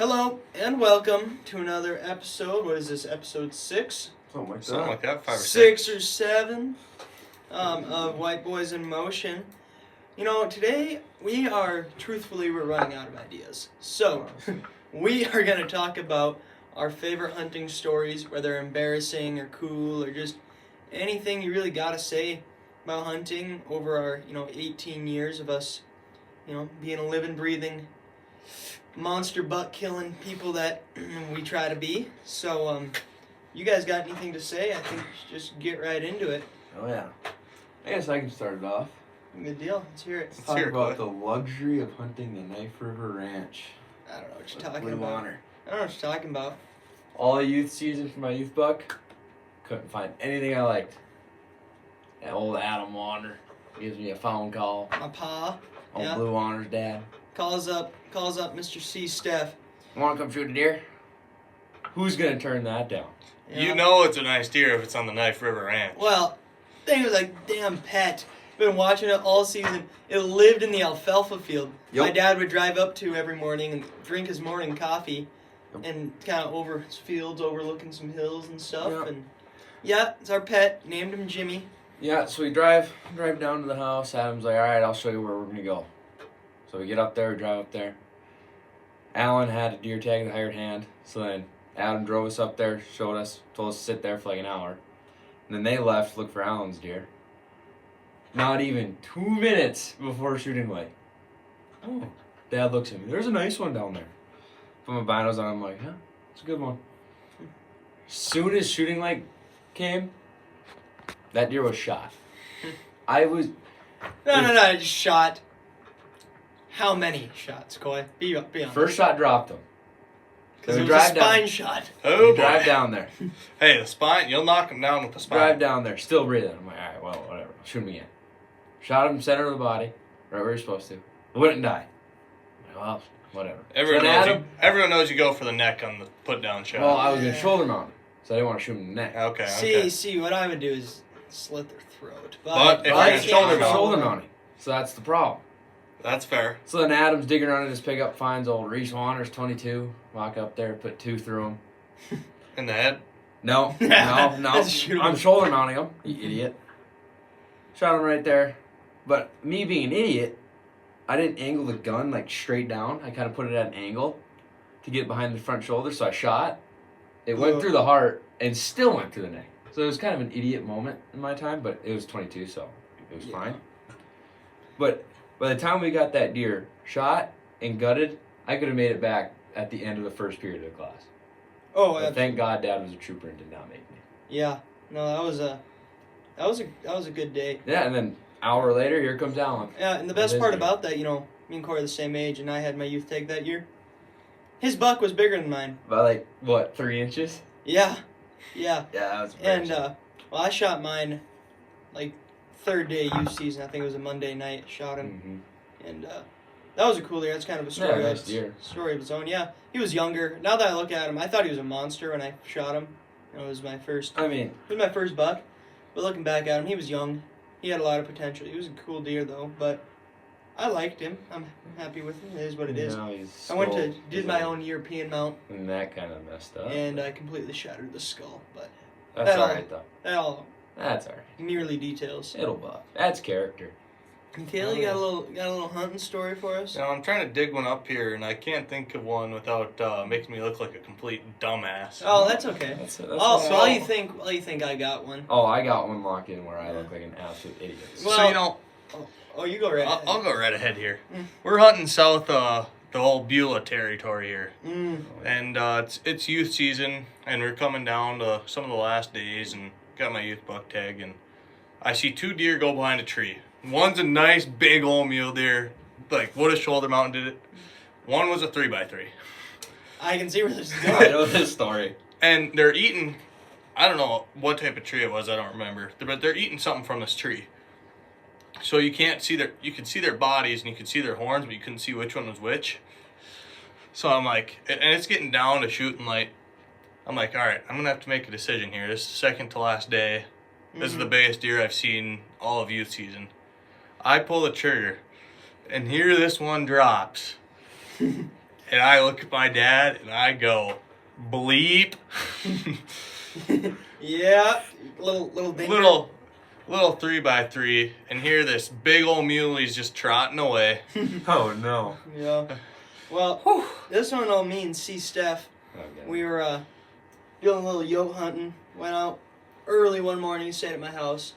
Hello and welcome to another episode. What is this, episode 6? Something like that, 5 or 6 or 7 of White Boys in Motion. You know, today we're running out of ideas. So, we are going to talk about our favorite hunting stories, whether embarrassing or cool or just anything you really got to say about hunting over our, 18 years of us, being a living, breathing monster buck killing people that we try to be. So, you guys got anything to say? I think we should just get right into it. Oh yeah. I guess I can start it off. Good deal. Let's hear it. Talk about the luxury of hunting the Knife River Ranch. I don't know what you're talking Blue about. Honor. I don't know what you're talking about. All youth season for my youth buck, couldn't find anything I liked. That old Adam Warner gives me a phone call. My pa Old Yeah. Blue Honor's dad. calls up Mr. C. Steph. Want to come shoot a deer? Who's gonna turn that down? You know it's a nice deer if it's on the Knife River Ranch. Well, thing was like damn pet. Been watching it all season. It lived in the alfalfa field. Yep. My dad would drive up to every morning and drink his morning coffee, Yep. and kind of over his fields, overlooking some hills and stuff. Yep. And yeah, it's our pet. Named him Jimmy. Yeah, so we drive down to the house. Adam's like, all right, I'll show you where we're gonna go. So we get up there, we drive up there. Alan had a deer tag in the hired hand, so then Adam drove us up there, showed us, told us to sit there for like an hour. And then they left to look for Alan's deer. Not even 2 minutes before shooting light. Oh, Dad looks at me. There's a nice one down there. Put my binos on. I'm like, huh, it's a good one. Soon as shooting light came, that deer was shot. I was. No, I just shot. How many shots, Coy? Be honest. First shot dropped him. Because Then it we was a drive down. spine shot. Oh, We drive boy. down there. Hey, the spine, you'll knock him down with the spine. Drive down there. Still breathing. I'm like, alright, well, whatever. Shoot him again. Shot him center of the body. Right where you're supposed to. Wouldn't die. I'm like, well, whatever. Everyone knows you go for the neck on the put down shot. Well, I was going to shoulder mount him. So I didn't want to shoot him in the neck. Okay. See, what I would do is slit their throat. But if you're I gonna can't shoulder mount. shoulder mounting. So that's the problem. That's fair. So then Adam's digging around in his pickup, finds old Reese Wander's 22. Walk up there, put 2 through him. In the head. No. That's shootable. I'm shoulder mounting him, you idiot. Shot him right there. But me being an idiot, I didn't angle the gun like straight down. I kind of put it at an angle to get behind the front shoulder. So I shot. It went through the heart and still went through the neck. So it was kind of an idiot moment in my time, but it was 22, so it was fine. But by the time we got that deer shot and gutted, I could have made it back at the end of the first period of class. Oh, But thank God Dad was a trooper and did not make me. yeah. No, that was a good day. Yeah, and then hour later, here comes Alan. Yeah, and the best part about that, me and Corey are the same age, and I had my youth tag that year. His buck was bigger than mine. By like, what, 3 inches? Yeah. Yeah, that was And I shot mine like third day youth season. I think it was a Monday night. Shot him, and that was a cool deer. That's kind of a story. Yeah, nice deer. Story of its own. Yeah, he was younger. Now that I look at him, I thought he was a monster when I shot him. It was my first. I mean, It was my first buck. But looking back at him, he was young. He had a lot of potential. He was a cool deer though, but I liked him. I'm happy with him. It is what it is. now he's I went to old. did He's my old. own European mount, And that kind of messed up. and I completely shattered the skull. But That's that all- alright, though. that all That's alright. merely details. It'll buff. That's character. And Kayla, you got a little hunting story for us? Now, I'm trying to dig one up here, and I can't think of one without making me look like a complete dumbass. Oh, that's okay. That's Oh, so all. while you think I got one. Oh, I got one locked in where I look like an absolute idiot. Well, Oh, you go right ahead. I'll go right ahead here. Mm. We're hunting south the old Beulah territory here. Mm. And it's youth season, and we're coming down to some of the last days, and got my youth buck tag, and I see 2 deer go behind a tree. One's a nice big old mule deer, like would have shoulder mounted it. One was a 3x3. I can see where this is I going. know this story. And they're eating, I don't know what type of tree it was, I don't remember, but they're eating something from this tree. So you could see their bodies and you could see their horns, but you couldn't see which one was which. So I'm like, and it's getting down to shooting light. I'm like, all right, I'm going to have to make a decision here. This is the second to last day. This is the biggest deer I've seen all of youth season. I pull the trigger, and here this one drops. And I look at my dad and I go, bleep. Yeah, little danger. little 3x3, and here this big old muley's just trotting away. Oh no. Yeah. Well, this one all me and C. Steph. Okay. We were doing a little yote hunting. Went out early one morning, stayed at my house,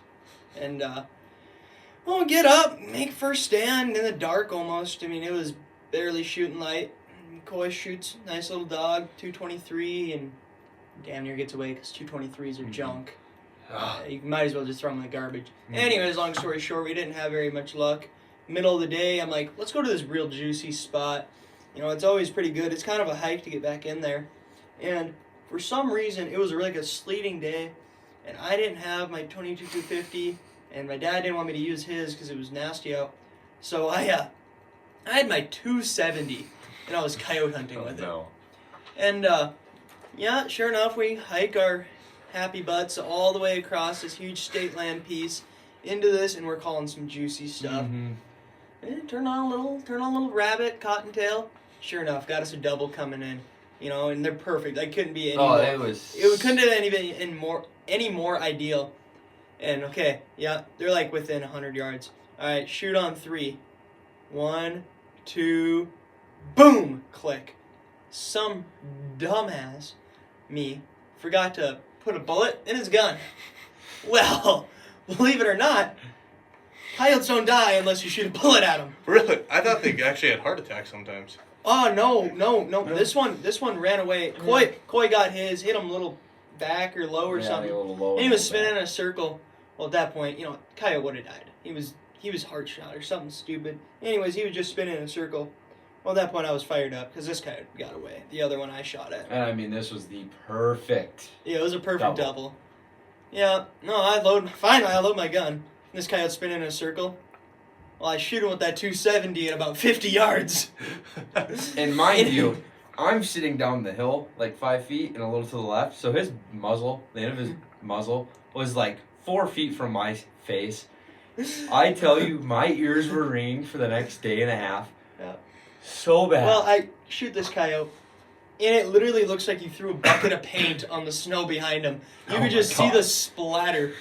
and well, we get up, make first stand in the dark almost. I mean, it was barely shooting light. Coy shoots, nice little dog, 223, and damn near gets away because 223s are junk. You might as well just throw them in the garbage. Anyways, long story short, we didn't have very much luck. Middle of the day, I'm like, let's go to this real juicy spot. You know, it's always pretty good. It's kind of a hike to get back in there. And for some reason, it was like a sleeting day, and I didn't have my 22-250, and my dad didn't want me to use his because it was nasty out. So I had my 270, and I was coyote hunting with it. And yeah, sure enough, we hike our happy butts all the way across this huge state land piece into this, and we're calling some juicy stuff. Mm-hmm. And turn on a little rabbit, cottontail. Sure enough, got us a double coming in. You know, and they're perfect. I couldn't be any more. It couldn't have been any more ideal. And okay, yeah, they're like within 100 yards. All right, shoot on 3. 1, 2, boom, click. Some dumbass, me, forgot to put a bullet in his gun. Well, believe it or not, coyotes don't die unless you shoot a bullet at them. Really? I thought they actually had heart attacks sometimes. Oh, no. This one ran away. Coy got his, hit him a little back or low or something. A little low And he was spinning in a circle. Well, at that point, you know, coyote would have died. He was heart shot or something stupid. Anyways, he was just spinning in a circle. Well, at that point, I was fired up because this coyote got away. The other one I shot at. And I mean, this was the perfect. Yeah, it was a perfect double. Yeah, no, finally I load my gun. This coyote's spinning in a circle. Well, I shoot him with that 270 at about 50 yards. And mind you, I'm sitting down the hill like 5 feet and a little to the left, so his muzzle, the end of his muzzle, was like 4 feet from my face. I tell you, my ears were ringing for the next day and a half. Yeah. So bad. Well, I shoot this coyote, and it literally looks like you threw a bucket of paint on the snow behind him. You could just see the splatter.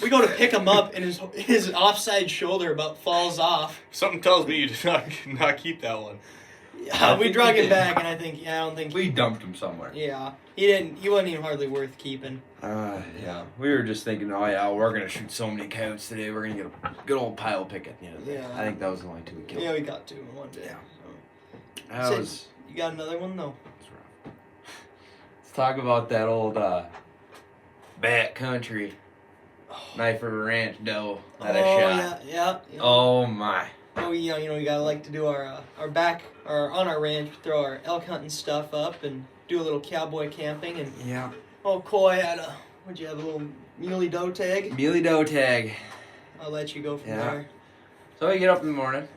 We go to pick him up, and his offside shoulder about falls off. Something tells me you did not keep that one. Yeah, we drug him back, and I don't think we dumped him somewhere. Yeah, he wasn't even hardly worth keeping. Yeah. We were just thinking, oh yeah, we're gonna shoot so many coyotes today. We're gonna get a good old pile pick at the end of the day. Yeah. I think that was the only 2 we killed. Yeah, we got 2 in one day. Yeah. So. You got another one though? Let's talk about that old backcountry Knife River Ranch doe that I shot. Yeah. Oh my. Oh, we gotta like to do our on our ranch, throw our elk hunting stuff up and do a little cowboy camping and Yeah. Oh, Coy had what'd you have, a little muley doe tag? Muley doe tag. I'll let you go from there. So we get up in the morning,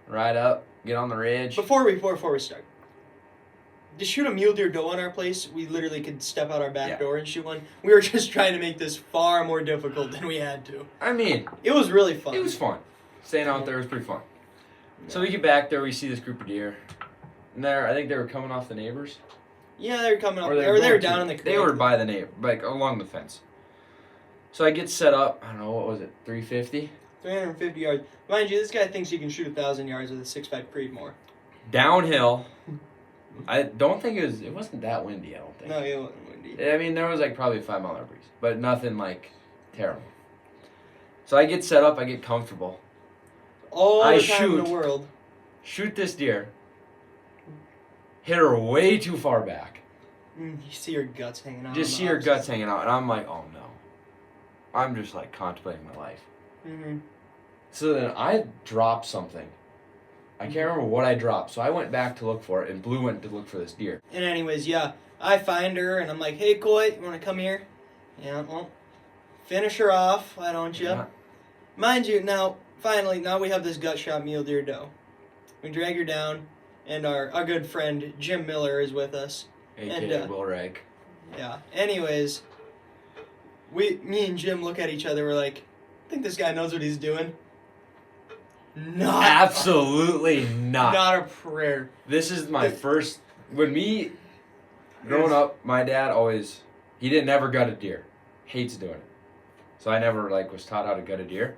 ride up, get on the ridge. Before we start, to shoot a mule deer doe on our place, we literally could step out our back door and shoot one. We were just trying to make this far more difficult than we had to. I mean, it was really fun. It was fun. Staying out there was pretty fun. Yeah. So we get back there, we see this group of deer. And I think they were coming off the neighbors. Yeah, they were coming up. Or they were down in the creek. They were by the neighbor, like along the fence. So I get set up, I don't know, what was it, 350? 350 yards. Mind you, this guy thinks he can shoot 1,000 yards with a 6.5 Creedmoor. Downhill. I don't think it wasn't that windy, I don't think. No, it wasn't windy. I mean, there was like probably a 5-mile breeze, but nothing like terrible. So I get set up, I get comfortable. All the time in the world. Shoot this deer. Hit her way too far back. You see her guts hanging out. Just see her guts hanging out, and I'm like, oh no. I'm just like contemplating my life. Mm-hmm. So then I dropped something. I can't remember what I dropped, so I went back to look for it, and Blue went to look for this deer. And anyways, yeah, I find her, and I'm like, hey, Coy, you want to come here? Yeah, well, finish her off, why don't you? Yeah. Mind you, now we have this gut shot mule deer doe. We drag her down, and our good friend Jim Miller is with us. A.K.A. Will Rag. Yeah, anyways, me and Jim look at each other, we're like, I think this guy knows what he's doing. Not Absolutely not. Not a prayer. This is my first. Growing up, my dad he didn't never gut a deer. Hates doing it. So I never was taught how to gut a deer.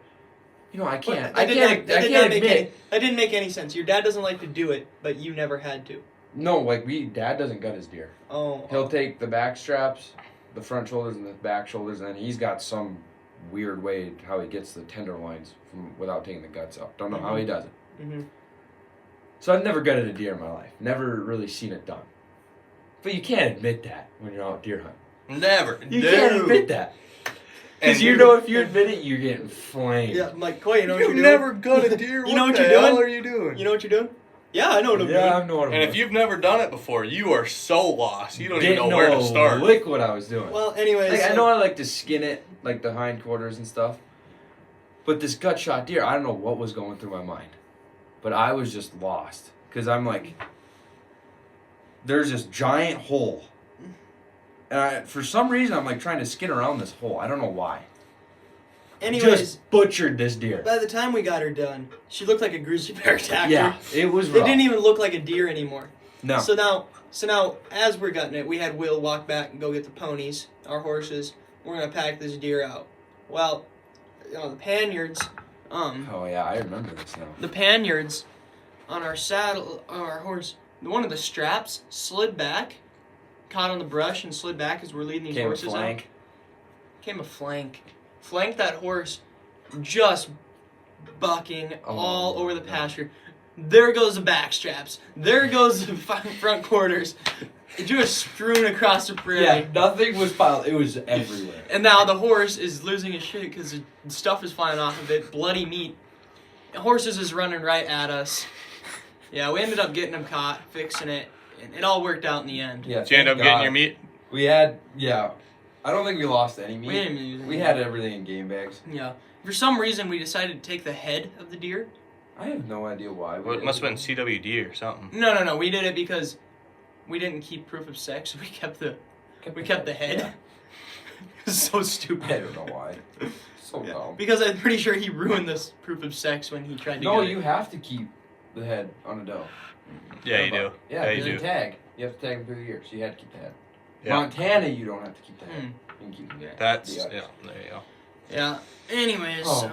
I can't. I can't admit. That didn't make any sense. Your dad doesn't like to do it, but you never had to. No, Dad doesn't gut his deer. Oh. He'll take the back straps, the front shoulders, and the back shoulders, and then he's got some weird way how he gets the tenderloins without taking the guts out. Don't know how he does it. Mm-hmm. So I've never gutted a deer in my life. Never really seen it done. But you can't admit that when you're out deer hunting. Never. You can't admit that. Because if you admit it, you're getting flamed. Yeah, Mike Coy, you know what you're You've doing? never gut a deer. You know what the you're hell doing? are you doing? You know what you're doing? Yeah, I know what I'm doing. Yeah, I know what I'm And doing. if you've never done it before, you are so lost. You don't even know where to start. Lick what I was doing. Well, anyways. I know I like to skin it, like the hindquarters and stuff. But this gut shot deer, I don't know what was going through my mind. But I was just lost. Because I'm there's this giant hole. And for some reason, I'm trying to skin around this hole. I don't know why. Anyways, Just butchered this deer. by the time we got her done, she looked like a grizzly bear attacker. Yeah, it was It rough. didn't even look like a deer anymore. No. So now, as we're gutting it, we had Will walk back and go get the ponies, our horses. We're gonna pack this deer out. Well, the panniards, Oh, yeah, I remember this now. the panniards on our saddle, on our horse, one of the straps slid back, caught on the brush and slid back as we're leading these Came a horses flank. out. Came a flank. Flanked that horse, just bucking all over the pasture. There goes the back straps. There goes the front quarters. Just strewn across the prairie. Yeah, nothing was piled. It was everywhere. And now the horse is losing his shit because the stuff is flying off of it. Bloody meat. The horses is running right at us. Yeah, we ended up getting him caught, fixing it. And it all worked out in the end. Yeah, Did you end up getting your meat? We had, I don't think we lost any meat. We didn't even use it. We had everything in game bags. Yeah. For some reason, we decided to take the head of the deer. I have no idea why. Well, it must have been CWD or something. No. We did it because we didn't keep proof of sex. So we kept the head. Yeah. It's so I stupid. don't know why. So Yeah. dumb. Because I'm pretty sure he ruined this proof of sex when he tried to No, get you it. have to keep the head on a doe. Yeah, you do. Yeah, you there's do. a tag. You have to tag them through the year, so you had to keep the head. Yeah. Montana, you don't have to keep the head. Hmm. You can keep the head. That's Yeah. yeah. There you go. Yeah. Anyways, Oh. so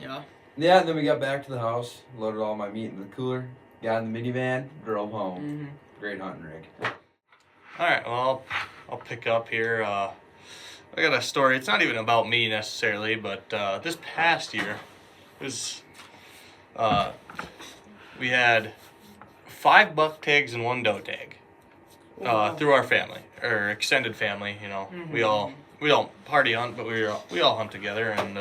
yeah. Yeah, and then we got back to the house, loaded all my meat in the cooler, got in the minivan, drove home. Mm-hmm. Great hunting rig. All right. Well, I'll pick up here. I got a story. It's not even about me necessarily, but this past year was we had 5 buck tags and 1 doe tag through our family or extended family. You know, Mhm. we don't party hunt, but we all hunt together, and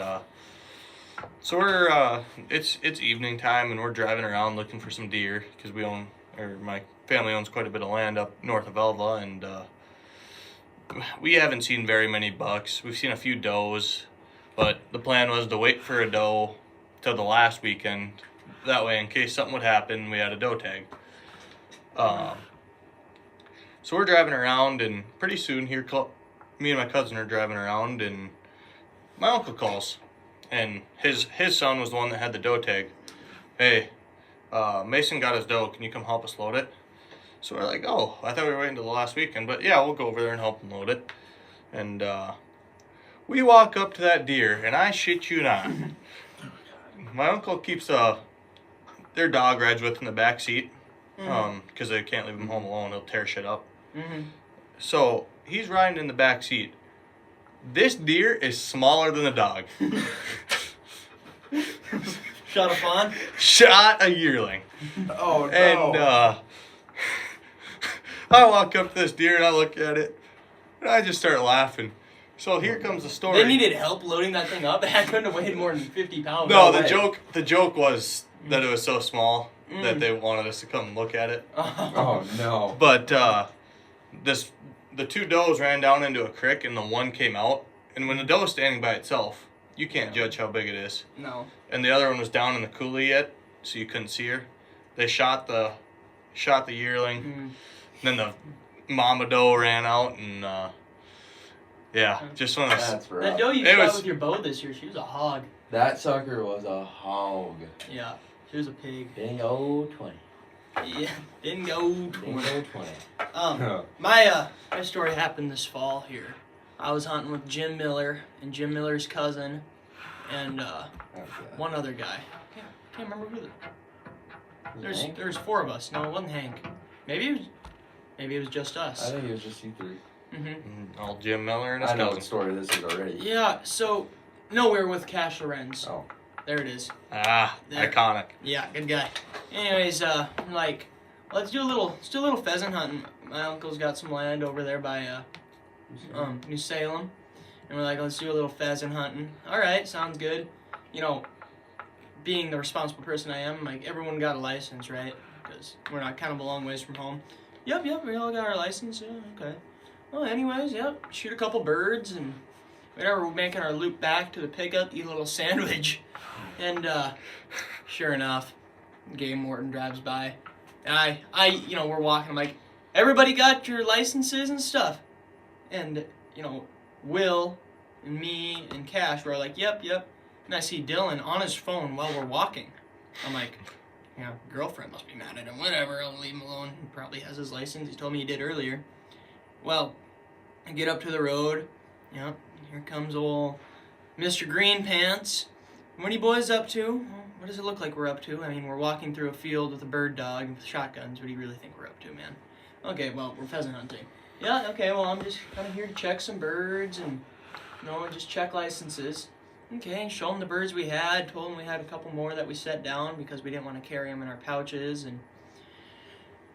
so we're it's evening time, and we're driving around looking for some deer because my family owns quite a bit of land up north of Elva, and we haven't seen very many bucks. We've seen a few does, but the plan was to wait for a doe till the last weekend. That way, in case something would happen, we had a doe tag. So we're driving around, and pretty soon here, me and my cousin are driving around, and my uncle calls, and his son was the one that had the doe tag. Hey, Mason got his doe. Can you come help us load it? So we're like, oh, I thought we were waiting until the last weekend, but yeah, we'll go over there and help him load it. And we walk up to that deer, and I shit you not, my uncle keeps their dog rides with in the back seat, because they can't leave him home alone. He'll tear shit up. Mm-hmm. So he's riding in the back seat. This deer is smaller than the dog. Shot a fawn. Shot a yearling. Oh, no. And I walk up to this deer and I look at it, and I just start laughing. So here comes the story. They needed help loading that thing up. I couldn't have weighed more than 50 pounds. No, way. the joke was that it was so small that they wanted us to come and look at it. Oh, no. But the 2 does ran down into a creek, and the one came out. And when the doe is standing by itself, you can't judge how big it is. No. And the other one was down in the coulee yet, so you couldn't see her. They shot the yearling. Mm. Then the mama doe ran out, and yeah, just one of those. That's That rough. doe you It shot was- with your bow this year, she was a hog. That sucker was a hog. Yeah. There's a pig. Bingo 20. Yeah, bingo 20. Bingo 20. My story happened this fall here. I was hunting with Jim Miller and Jim Miller's cousin and one other guy. Can't remember who. There's 4 of us. No, it wasn't Hank. Maybe it was just us. I think it was just you 3. Mm-hmm. Old Jim Miller and his I know cousin. what story this is already. Yeah. So no, we were with Cash Lorenz. Oh. There it is. Ah, There. iconic. Yeah, good guy. Anyways, like, let's do a little pheasant hunting. My uncle's got some land over there by New Salem, and we're like, let's do a little pheasant hunting. All right, sounds good. You know, being the responsible person I am, like, everyone got a license, right? Because we're not kind of a long ways from home. Yep, we all got our license. Yeah, okay. Well, anyways, yep, shoot a couple birds and whatever. We're making our loop back to the pickup, eat a little sandwich. And sure enough, game warden drives by, and we're walking. I'm like, everybody got your licenses and stuff, and Will and me and Cash were like, yep. And I see Dylan on his phone while we're walking. I'm like, girlfriend must be mad at him. Whatever, I'll leave him alone. He probably has his license. He told me he did earlier. Well, I get up to the road. Yep, here comes old Mr. Green Pants. What are you boys up to? Well, what does it look like we're up to? I mean, we're walking through a field with a bird dog with shotguns. What do you really think we're up to, man? Okay, well, we're pheasant hunting. Yeah, okay, well, I'm just kind of here to check some birds and, just check licenses. Okay, show them the birds we had. Told them we had a couple more that we set down because we didn't want to carry them in our pouches. And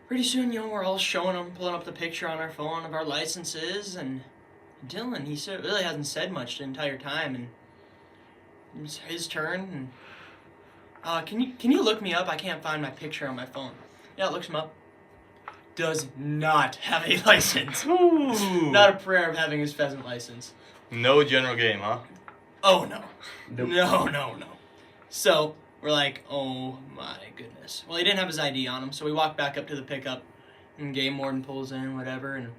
pretty soon, we're all showing them, pulling up the picture on our phone of our licenses. And Dylan, he really hasn't said much the entire time. And it's his turn, and can you look me up? I can't find my picture on my phone. Yeah, it looks him up. Does not have a license. Ooh. Not a prayer of having his pheasant license. No general game, huh? Oh no. Nope. No. So we're like, oh my goodness. Well, he didn't have his ID on him, so we walk back up to the pickup, and game warden pulls in, whatever, and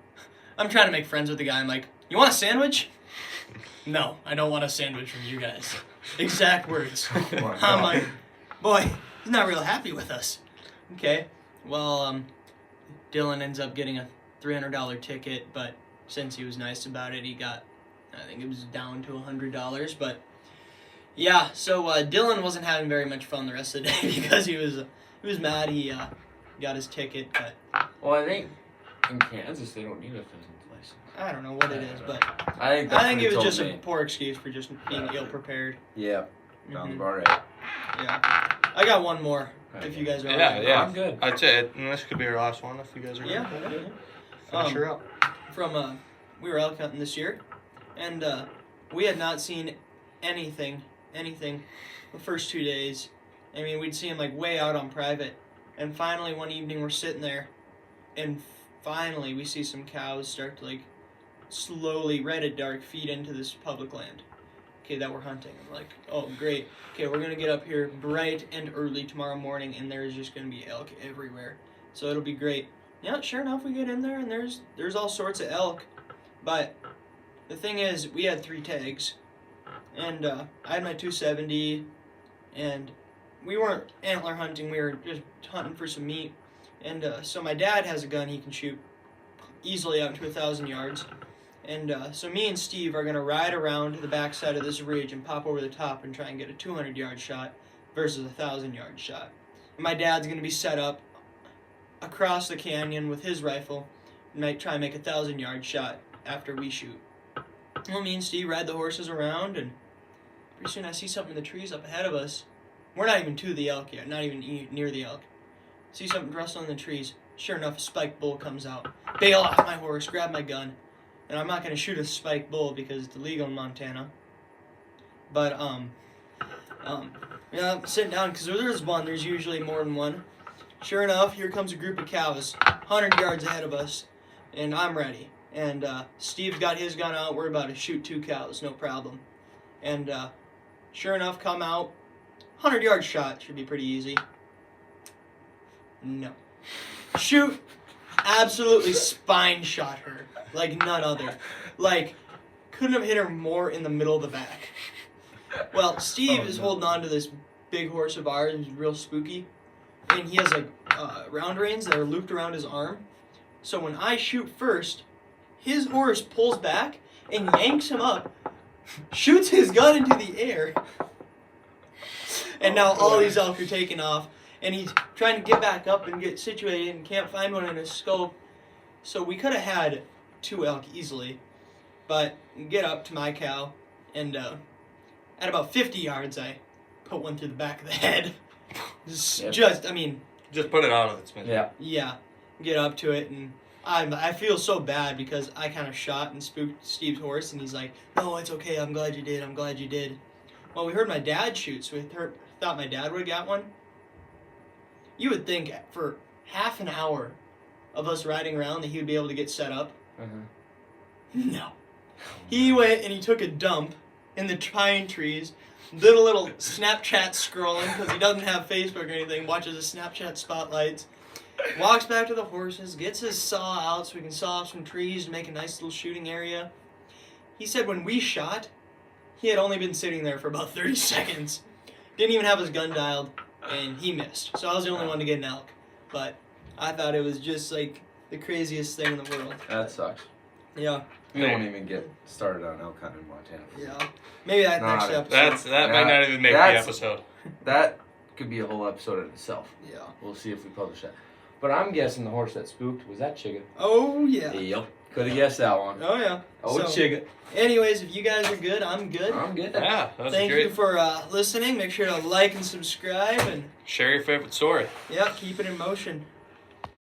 I'm trying to make friends with the guy. I'm like, you want a sandwich? No, I don't want a sandwich from you guys. Exact words. I'm like, boy, he's not real happy with us. Okay, well, Dylan ends up getting a $300 ticket, but since he was nice about it, he got, I think it was down to $100. But yeah, so Dylan wasn't having very much fun the rest of the day because he was mad. He got his ticket, but Well, I think in Kansas they don't need a pheasant license. I don't know what it is, but I think it was just a poor excuse for just being ill prepared. Yeah, sounds Mhm. about right. Yeah, I got one more. If you guys are Yeah. I'm good. I'd say it, and this could be our last one if you guys are Yeah. good. Finish her up. From we were elk hunting this year, and we had not seen anything the first 2 days. I mean, we'd see him like way out on private, and finally one evening we're sitting there, and finally we see some cows start to like slowly, red at dark, feed into this public land. Okay, that we're hunting. I'm like, oh great. Okay, we're gonna get up here bright and early tomorrow morning, and there's just gonna be elk everywhere. So it'll be great. Yeah, sure enough, we get in there, and there's all sorts of elk. But the thing is, we had 3 tags, and I had my 270, and we weren't antler hunting. We were just hunting for some meat. And so my dad has a gun he can shoot easily out to 1,000 yards. And so me and Steve are going to ride around to the backside of this ridge and pop over the top and try and get a 200-yard shot versus a 1,000-yard shot. And my dad's going to be set up across the canyon with his rifle and might try and make a 1,000-yard shot after we shoot. Well, me and Steve ride the horses around, and pretty soon I see something in the trees up ahead of us. We're not even to the elk yet, not even near the elk. See something rustling in the trees. Sure enough, a spiked bull comes out. Bail off my horse, grab my gun. And I'm not going to shoot a spiked bull because it's illegal in Montana. But, yeah, I'm sitting down because there's one. There's usually more than one. Sure enough, here comes a group of cows 100 yards ahead of us. And I'm ready. And Steve's got his gun out. We're about to shoot 2 cows, no problem. And sure enough, come out. 100-yard shot should be pretty easy. No. Shoot. Absolutely spine shot her. Like none other. Like, couldn't have hit her more in the middle of the back. Well, Steve is holding on to this big horse of ours. He's real spooky, and he has like round reins that are looped around his arm. So when I shoot first, his horse pulls back and yanks him up, shoots his gun into the air, and now all these elk are taking off. And he's trying to get back up and get situated and can't find one in his scope. So we could have had 2 elk easily, but get up to my cow, and at about 50 yards, I put one through the back of the head. Yep. Just put it out of its misery. Yeah. Get up to it, and I feel so bad because I kind of shot and spooked Steve's horse, and he's like, "No, it's okay. I'm glad you did. I'm glad you did." Well, we heard my dad shoot, so we thought my dad would have got one. You would think for half an hour of us riding around that he would be able to get set up. No. He went and he took a dump in the pine trees, did a little Snapchat scrolling because he doesn't have Facebook or anything, watches the Snapchat spotlights, walks back to the horses, gets his saw out so we can saw off some trees to make a nice little shooting area. He said when we shot, he had only been sitting there for about 30 seconds. Didn't even have his gun dialed, and he missed. So I was the only one to get an elk. But I thought it was just like the craziest thing in the world. That sucks. Yeah. We won't even get started on elk hunting in Montana. Yeah. Maybe that Nah, next episode. That might not even make the that's- episode. That could be a whole episode in itself. Yeah. We'll see if we publish that. But I'm guessing the horse that spooked was that Chigga. Oh, yeah. Yep. Could have guessed that one. Oh, yeah. Oh, So, Chigga. anyways, if you guys are good, I'm good. I'm good. Yeah, that's Thank great. you for listening. Make sure to like and subscribe, and Share your favorite story. yeah, keep it in motion.